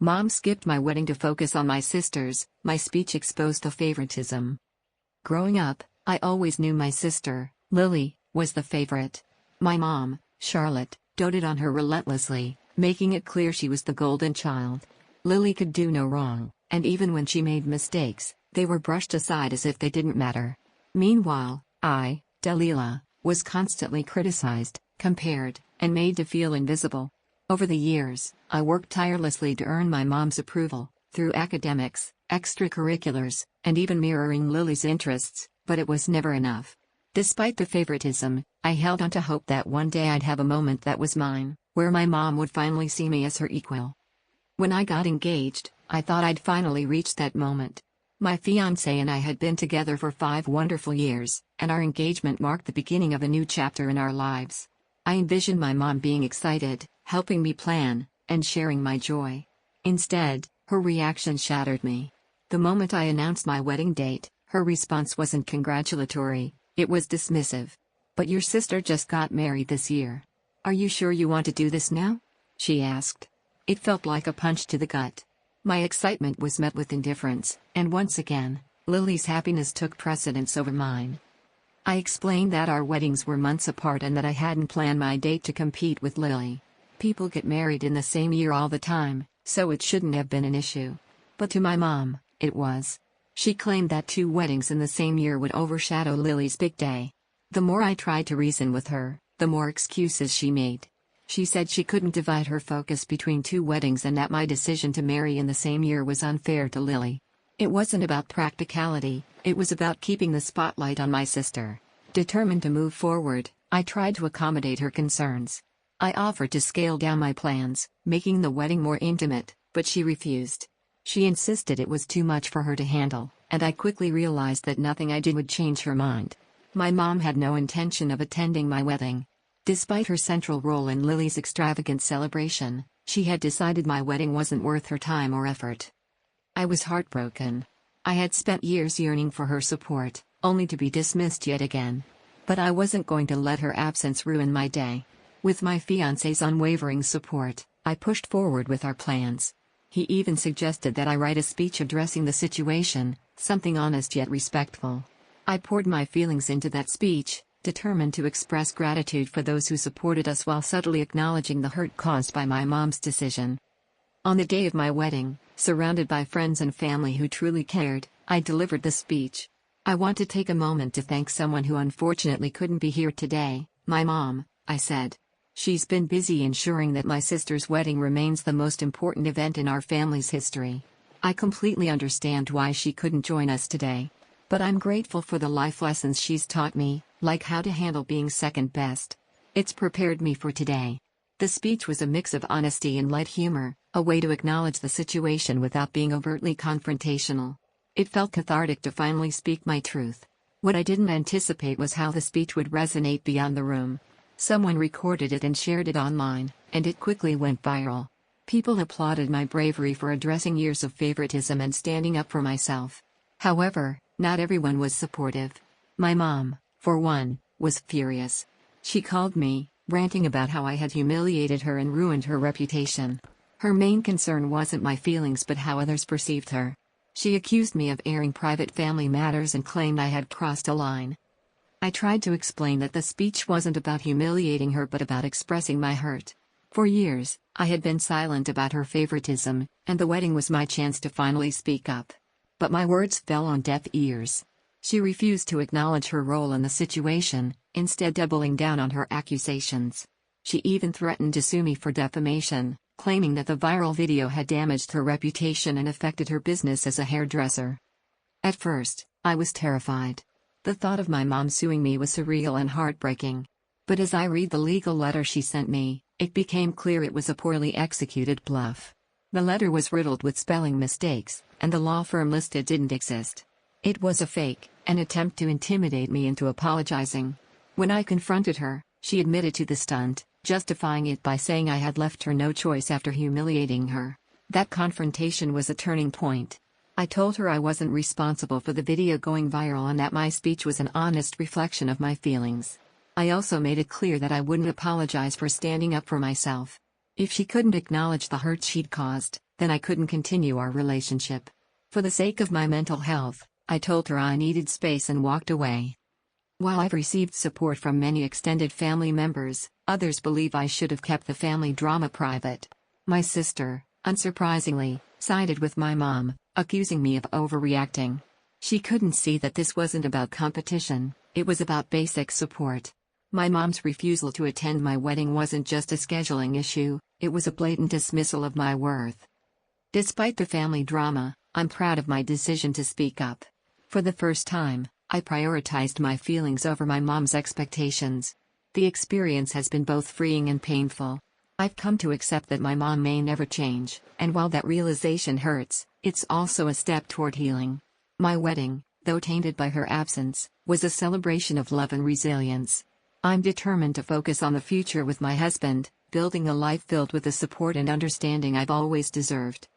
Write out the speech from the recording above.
Mom skipped my wedding to focus on my sisters. My speech exposed the favoritism. Growing up, I always knew my sister, Lily, was the favorite. My mom, Charlotte, doted on her relentlessly, making it clear she was the golden child. Lily could do no wrong, and even when she made mistakes, they were brushed aside as if they didn't matter. Meanwhile, I, Delilah, was constantly criticized, compared, and made to feel invisible. Over the years, I worked tirelessly to earn my mom's approval, through academics, extracurriculars, and even mirroring Lily's interests, but it was never enough. Despite the favoritism, I held on to hope that one day I'd have a moment that was mine, where my mom would finally see me as her equal. When I got engaged, I thought I'd finally reached that moment. My fiancé and I had been together for 5 wonderful years, and our engagement marked the beginning of a new chapter in our lives. I envisioned my mom being excited, helping me plan, and sharing my joy. Instead, her reaction shattered me. The moment I announced my wedding date, her response wasn't congratulatory, it was dismissive. "But your sister just got married this year. Are you sure you want to do this now?" she asked. It felt like a punch to the gut. My excitement was met with indifference, and once again, Lily's happiness took precedence over mine. I explained that our weddings were months apart and that I hadn't planned my date to compete with Lily. People get married in the same year all the time, so it shouldn't have been an issue. But to my mom, it was. She claimed that 2 weddings in the same year would overshadow Lily's big day. The more I tried to reason with her, the more excuses she made. She said she couldn't divide her focus between 2 weddings and that my decision to marry in the same year was unfair to Lily. It wasn't about practicality, it was about keeping the spotlight on my sister. Determined to move forward, I tried to accommodate her concerns. I offered to scale down my plans, making the wedding more intimate, but she refused. She insisted it was too much for her to handle, and I quickly realized that nothing I did would change her mind. My mom had no intention of attending my wedding. Despite her central role in Lily's extravagant celebration, she had decided my wedding wasn't worth her time or effort. I was heartbroken. I had spent years yearning for her support, only to be dismissed yet again. But I wasn't going to let her absence ruin my day. With my fiancé's unwavering support, I pushed forward with our plans. He even suggested that I write a speech addressing the situation, something honest yet respectful. I poured my feelings into that speech, determined to express gratitude for those who supported us while subtly acknowledging the hurt caused by my mom's decision. On the day of my wedding, surrounded by friends and family who truly cared, I delivered the speech. "I want to take a moment to thank someone who unfortunately couldn't be here today, my mom," I said. "She's been busy ensuring that my sister's wedding remains the most important event in our family's history. I completely understand why she couldn't join us today. But I'm grateful for the life lessons she's taught me, like how to handle being second best. It's prepared me for today." The speech was a mix of honesty and light humor, a way to acknowledge the situation without being overtly confrontational. It felt cathartic to finally speak my truth. What I didn't anticipate was how the speech would resonate beyond the room. Someone recorded it and shared it online, and it quickly went viral. People applauded my bravery for addressing years of favoritism and standing up for myself. However, not everyone was supportive. My mom, for one, was furious. She called me, ranting about how I had humiliated her and ruined her reputation. Her main concern wasn't my feelings but how others perceived her. She accused me of airing private family matters and claimed I had crossed a line. I tried to explain that the speech wasn't about humiliating her but about expressing my hurt. For years, I had been silent about her favoritism, and the wedding was my chance to finally speak up. But my words fell on deaf ears. She refused to acknowledge her role in the situation, instead doubling down on her accusations. She even threatened to sue me for defamation, claiming that the viral video had damaged her reputation and affected her business as a hairdresser. At first, I was terrified. The thought of my mom suing me was surreal and heartbreaking. But as I read the legal letter she sent me, it became clear it was a poorly executed bluff. The letter was riddled with spelling mistakes, and the law firm listed didn't exist. It was a fake, an attempt to intimidate me into apologizing. When I confronted her, she admitted to the stunt, justifying it by saying I had left her no choice after humiliating her. That confrontation was a turning point. I told her I wasn't responsible for the video going viral and that my speech was an honest reflection of my feelings. I also made it clear that I wouldn't apologize for standing up for myself. If she couldn't acknowledge the hurt she'd caused, then I couldn't continue our relationship. For the sake of my mental health, I told her I needed space and walked away. While I've received support from many extended family members, others believe I should have kept the family drama private. My sister, unsurprisingly, sided with my mom, accusing me of overreacting. She couldn't see that this wasn't about competition, it was about basic support. My mom's refusal to attend my wedding wasn't just a scheduling issue, it was a blatant dismissal of my worth. Despite the family drama, I'm proud of my decision to speak up. For the first time, I prioritized my feelings over my mom's expectations. The experience has been both freeing and painful. I've come to accept that my mom may never change, and while that realization hurts, it's also a step toward healing. My wedding, though tainted by her absence, was a celebration of love and resilience. I'm determined to focus on the future with my husband, building a life filled with the support and understanding I've always deserved.